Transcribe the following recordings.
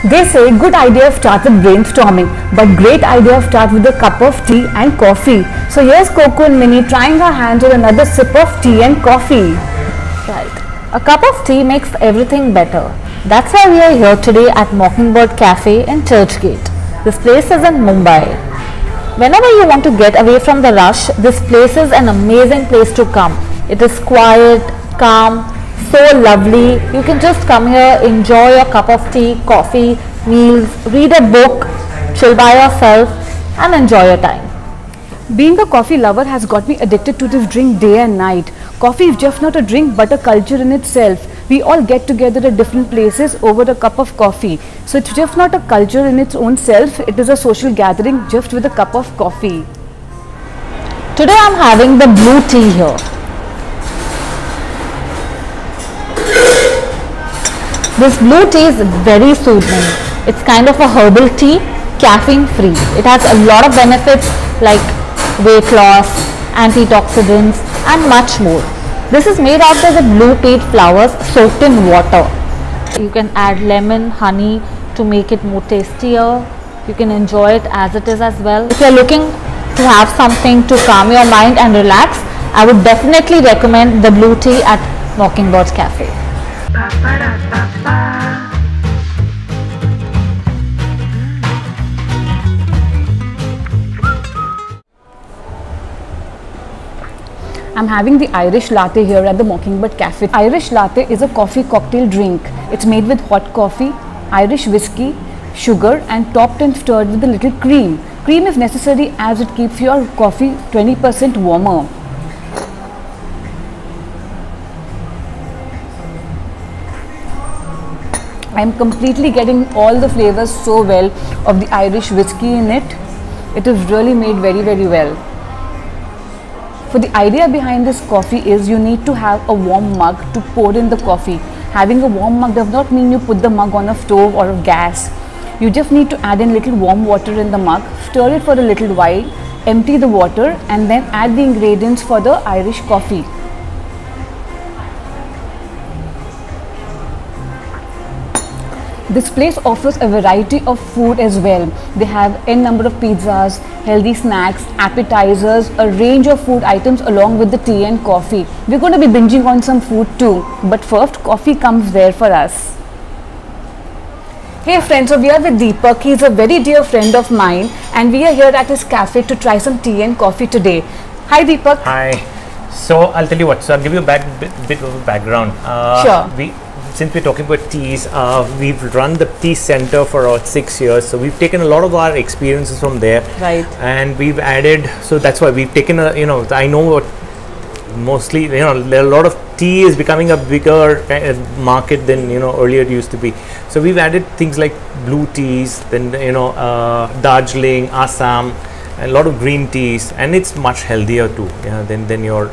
They say good idea starts with brainstorming, but great idea starts with a cup of tea and coffee. So here's Coco and Minnie trying her hands with another sip of tea and coffee. Right. A cup of tea makes everything better. That's why we are here today at Mockingbird Cafe in Churchgate. This place is in Mumbai. Whenever you want to get away from the rush, this place is an amazing place to come. It is quiet, calm, so lovely. You can just come here, enjoy your cup of tea, coffee, meals, read a book, chill by yourself and enjoy your time. Being a coffee lover has got me addicted to this drink day and night. Coffee is just not a drink but a culture in itself. We all get together at different places over a cup of coffee. So it's just not a culture in its own self, it is a social gathering just with a cup of coffee. Today I'm having the blue tea here. This blue tea is very soothing. It's kind of a herbal tea, caffeine free. It has a lot of benefits like weight loss, antioxidants and much more. This is made out of the blue peat flowers soaked in water. You can add lemon, honey to make it more tastier. You can enjoy it as it is as well. If you are looking to have something to calm your mind and relax, I would definitely recommend the blue tea at Mockingbird Cafe. I'm having the Irish latte here at the Mockingbird Cafe. Irish latte is a coffee cocktail drink. It's made with hot coffee, Irish whiskey, sugar and topped and stirred with a little cream. Cream is necessary as it keeps your coffee 20% warmer. I'm completely getting all the flavors so well of the Irish whiskey in it. It is really made very, very well. For the idea behind this coffee is you need to have a warm mug to pour in the coffee. Having a warm mug does not mean you put the mug on a stove or a gas. You just need to add in little warm water in the mug, stir it for a little while, empty the water and then add the ingredients for the Irish coffee. This place offers a variety of food as well. They have n number of pizzas, healthy snacks, appetizers, a range of food items along with the tea and coffee. We're going to be binging on some food too, but first coffee comes there for us. Hey friends, so we are with Deepak. He's a very dear friend of mine and we are here at his cafe to try some tea and coffee today. Hi Deepak. Hi. So I'll tell you what, so I'll give you a bit of a background. Sure. Since we're talking about teas, we've run the tea center for about 6 years. So we've taken a lot of our experiences from there. Right. And we've added, so that's why we've taken I know what mostly, there are a lot of tea is becoming a bigger kind of market than, earlier it used to be. So we've added things like blue teas, then, Darjeeling, Assam, a lot of green teas, and it's much healthier too than your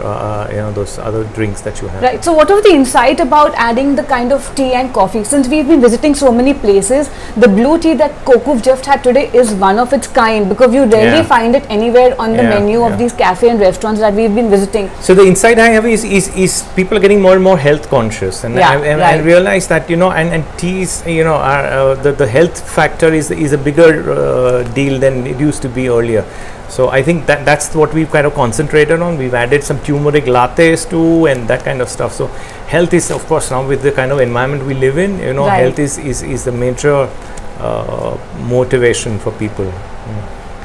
those other drinks that you have. Right. So what was the insight about adding the kind of tea and coffee? Since we've been visiting so many places, the blue tea that Coco just had today is one of its kind because you rarely find it anywhere on the menu of these cafe and restaurants that we've been visiting. So the insight I have is people are getting more and more health conscious, and I realize that and teas are the health factor is a bigger deal than it used to be earlier. So I think that's what we've kind of concentrated on. We've added some turmeric lattes too and that kind of stuff. So health is, of course, now with the kind of environment we live in, health is the major motivation for people.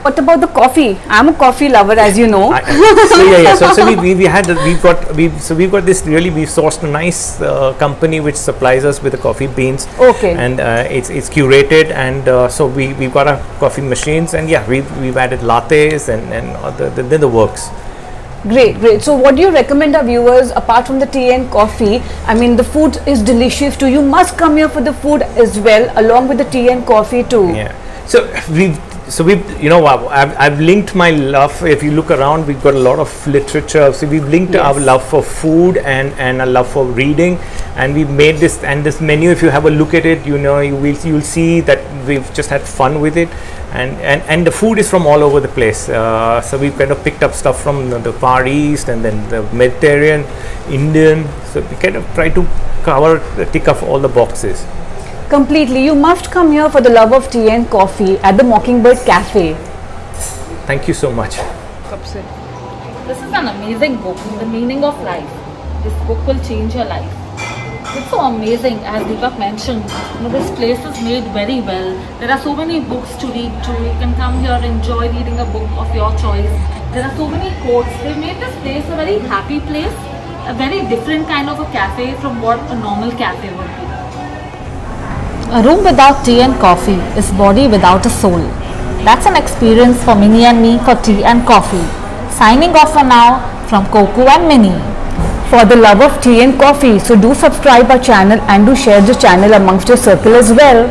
What about the coffee? I'm a coffee lover, as you know. So we've got this really, we've sourced a nice company which supplies us with the coffee beans. Okay. And it's curated, and so we've got our coffee machines, and we've added lattes and then the works. Great. So what do you recommend our viewers apart from the tea and coffee? I mean, the food is delicious too. You must come here for the food as well, along with the tea and coffee too. Yeah. So I've linked my love. If you look around, we've got a lot of literature. So we've linked our love for food and a love for reading, and we've made this menu. If you have a look at it, you'll see that we've just had fun with it, and the food is from all over the place. So we've kind of picked up stuff from the Far East and then the Mediterranean, Indian. So we kind of try to tick off all the boxes. Completely. You must come here for the love of tea and coffee at the Mockingbird Cafe. Thank you so much. This is an amazing book, The Meaning of Life. This book will change your life. It's so amazing, as Deepak mentioned, this place is made very well. There are so many books to read too. You can come here, enjoy reading a book of your choice. There are so many quotes. They made this place a very happy place, a very different kind of a cafe from what a normal cafe would be. A room without tea and coffee is body without a soul. That's an experience for Minnie and me for tea and coffee. Signing off for now from Coco and Minnie. For the love of tea and coffee, so do subscribe our channel and do share the channel amongst your circle as well.